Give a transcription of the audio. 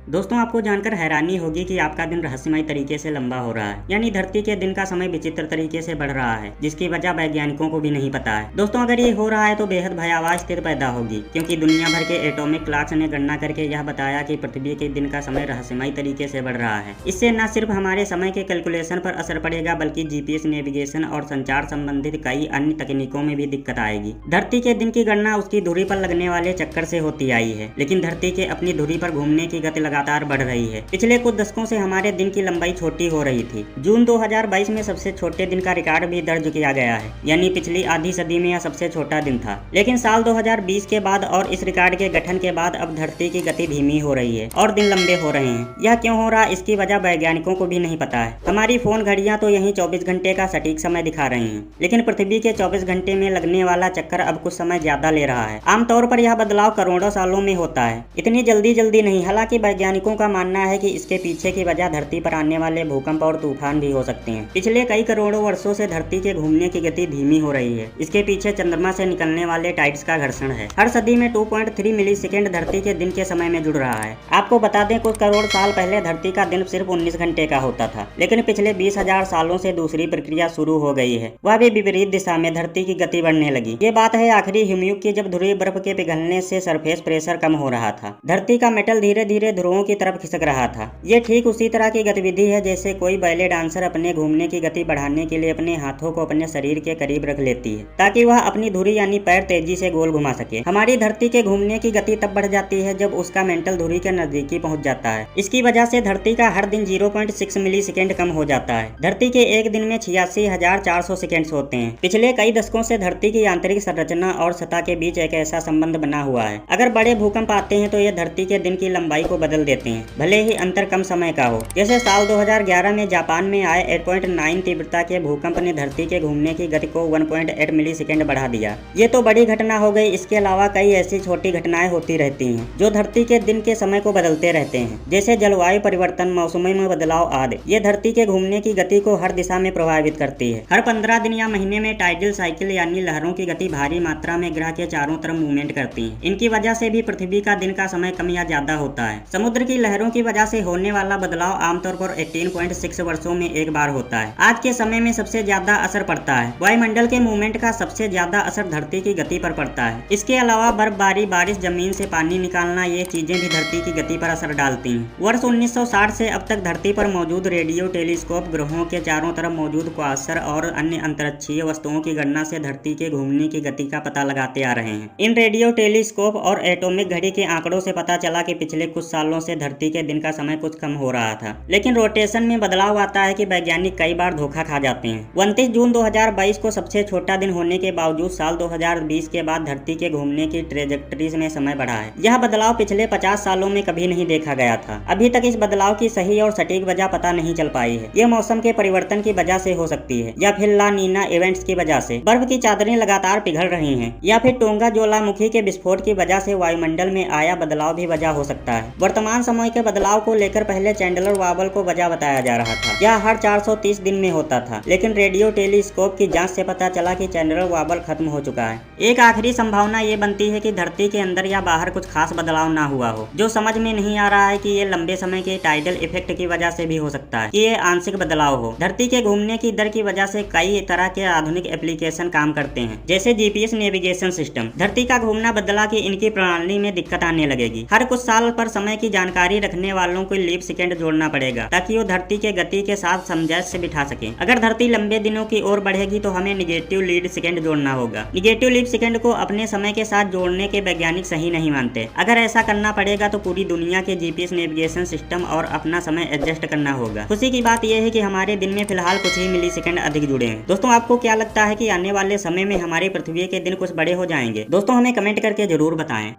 दोस्तों आपको जानकर हैरानी होगी कि आपका दिन रहस्यमय तरीके से लंबा हो रहा है, यानी धरती के दिन का समय विचित्र तरीके से बढ़ रहा है, जिसकी वजह वैज्ञानिकों को भी नहीं पता है। दोस्तों अगर ये हो रहा है तो बेहद भयावह स्थिति पैदा होगी, क्योंकि दुनिया भर के एटॉमिक क्लॉक्स ने गणना करके यह बताया कि पृथ्वी के दिन का समय रहस्यमय तरीके से बढ़ रहा है। इससे न सिर्फ हमारे समय के कैलकुलेशन पर असर पड़ेगा, बल्कि जीपीएस नेविगेशन और संचार संबंधित कई अन्य तकनीकों में भी दिक्कत आएगी। धरती के दिन की गणना उसकी धुरी पर लगने वाले चक्कर से होती आई है, लेकिन धरती के अपनी धुरी पर घूमने की गति लगातार बढ़ रही है। पिछले कुछ दशकों से हमारे दिन की लंबाई छोटी हो रही थी। जून 2022 में सबसे छोटे दिन का रिकॉर्ड भी दर्ज किया गया है, यानी पिछली आधी सदी में यह सबसे छोटा दिन था। लेकिन साल 2020 के बाद और इस रिकॉर्ड के गठन के बाद अब धरती की गति धीमी हो रही है और दिन लंबे हो रहे हैं। यह क्यों हो रहा है, इसकी वजह वैज्ञानिकों को भी नहीं पता है। हमारी फोन घड़ियां तो यही 24 घंटे का सटीक समय दिखा रही हैं, लेकिन पृथ्वी के 24 घंटे में लगने वाला चक्कर अब कुछ समय ज्यादा ले रहा है। आमतौर पर यह बदलाव करोड़ों सालों में होता है, इतनी जल्दी नहीं। हालांकि वैज्ञानिकों का मानना है कि इसके पीछे की वजह धरती पर आने वाले भूकंप और तूफान भी हो सकते हैं। पिछले कई करोड़ों वर्षों से धरती के घूमने की गति धीमी हो रही है। इसके पीछे चंद्रमा से निकलने वाले टाइड्स का घर्षण है। हर सदी में 2.3 मिलीसेकेंड धरती के दिन के समय में जुड़ रहा है। आपको बता दें, कुछ करोड़ साल पहले धरती का दिन सिर्फ 19 घंटे का होता था, लेकिन पिछले 20,000 सालों से दूसरी प्रक्रिया शुरू हो गई है, वह भी विपरीत दिशा में। धरती की गति बढ़ने लगी। ये बात है आखिरी ह्यूम्यूक की, जब ध्रुवीय बर्फ के पिघलने से सरफेस प्रेशर कम हो रहा था। धरती का मेटल धीरे धीरे ध्रुवों की तरफ खिसक रहा था। ये ठीक उसी तरह की गतिविधि है जैसे कोई बैले डांसर अपने घूमने की गति बढ़ाने के लिए अपने हाथों को अपने शरीर के करीब रख लेती है, ताकि वह अपनी धुरी यानी पैर तेजी से गोल घुमा सके। हमारी धरती के घूमने की गति तब बढ़ जाती है जब उसका मेंटल धुरी के नजदीकी पहुंच जाता है। इसकी वजह से धरती का हर दिन 0.6 मिलीसेकेंड कम हो जाता है। धरती के एक दिन में 86,400 सेकेंड्स होते हैं। पिछले कई दशकों से धरती की आंतरिक संरचना और सतह के बीच एक ऐसा संबंध बना हुआ है। अगर बड़े भूकंप आते हैं तो ये धरती के दिन की लंबाई को बदल देते हैं, भले ही अंतर कम समय का हो। जैसे साल 2011 में जापान में आए 8.9 तीव्रता के भूकंप ने धरती के घूमने की गति को 1.8 मिलीसेकेंड बढ़ा दिया। ये तो बड़ी घटना हो गई। इसके अलावा कई ऐसी छोटी घटनाएं होती रहती हैं जो धरती के दिन के समय को बदलते रहते हैं, जैसे जलवायु परिवर्तन, मौसमों में बदलाव आदि। ये धरती के घूमने की गति को हर दिशा में प्रभावित करती है। हर 15 दिन या महीने में टाइडल साइकिल यानी लहरों की गति भारी मात्रा में ग्रह के चारों तरफ मूवमेंट करती है। इनकी वजह से भी पृथ्वी का दिन का समय कम या ज्यादा होता है। समुद्र की लहरों की वजह से होने वाला बदलाव आमतौर पर 18.6 वर्षों में एक बार होता है। आज के समय में सबसे ज्यादा असर पड़ता है वायुमंडल के मूवमेंट का। सबसे ज्यादा असर धरती की गति पर पड़ता है। इसके अलावा बर्फबारी, बारिश, जमीन से पानी निकालना, ये चीजें भी धरती की गति पर असर डालती हैं। वर्ष 1960 से अब तक धरती पर मौजूद रेडियो टेलीस्कोप ग्रहों के चारों तरफ मौजूद क्वासर और अन्य अंतरिक्षीय वस्तुओं की गणना से धरती के घूमने की गति का पता लगाते आ रहे हैं। इन रेडियो टेलीस्कोप और एटॉमिक घड़ी के आंकड़ों से पता चला कि पिछले कुछ सालों से धरती के दिन का समय कुछ कम हो रहा था, लेकिन रोटेशन में बदलाव आता है कि वैज्ञानिक कई बार धोखा खा जाते हैं। 29 जून 2022 को सबसे छोटा दिन होने के बावजूद साल 2020 के बाद धरती के घूमने की ट्रेजेक्टरी में समय बढ़ा है। यह बदलाव पिछले 50 सालों में कभी नहीं देखा गया था। अभी तक इस बदलाव की सही और सटीक वजह पता नहीं चल पाई है। यह मौसम के परिवर्तन की वजह से हो सकती है, या फिर ला नीना इवेंट्स की वजह से। बर्फ की चादरें लगातार पिघल रही हैं, या फिर टोंगा ज्वालामुखी के विस्फोट की वजह से वायुमंडल में आया बदलाव भी वजह हो सकता है। वर्तमान समय के बदलाव को लेकर पहले चैंडलर वाबल को वजह बताया जा रहा था। यह हर 430 दिन में होता था, लेकिन रेडियो टेलीस्कोप की जांच से पता चला कि चैंडलर वाबल खत्म हो चुका है। एक आखिरी संभावना ये बनती है कि धरती के अंदर या बाहर कुछ खास बदलाव ना हुआ हो, जो समझ में नहीं आ रहा है कि ये लंबे समय के टाइडल इफेक्ट की वजह से भी हो सकता है, कि ये आंशिक बदलाव हो। धरती के घूमने की दर की वजह से कई तरह के आधुनिक एप्लीकेशन काम करते हैं, जैसे जीपीएस नेविगेशन सिस्टम। धरती का घूमना बदला कि इनकी प्रणाली में दिक्कत आने लगेगी। हर कुछ साल पर समय की जानकारी रखने वालों को लीप सेकेंड जोड़ना पड़ेगा, ताकि वो धरती के गति के साथ समंजस्य बिठा सके। अगर धरती लंबे दिनों की ओर बढ़ेगी तो हमें निगेटिव लीड सेकेंड जोड़ना होगा। निगेटिव लीप सेकेंड को अपने समय के साथ जोड़ने के वैज्ञानिक सही नहीं मानते। अगर ऐसा करना पड़ेगा तो पूरी दुनिया के जीपीएस नेविगेशन सिस्टम और अपना समय एडजस्ट करना होगा। खुशी की बात यह है कि हमारे दिन में फिलहाल कुछ ही मिलीसेकेंड अधिक जुड़े हैं। दोस्तों आपको क्या लगता है कि आने वाले समय में हमारी पृथ्वी के दिन कुछ बड़े हो जाएंगे? दोस्तों हमें कमेंट करके जरूर बताएं।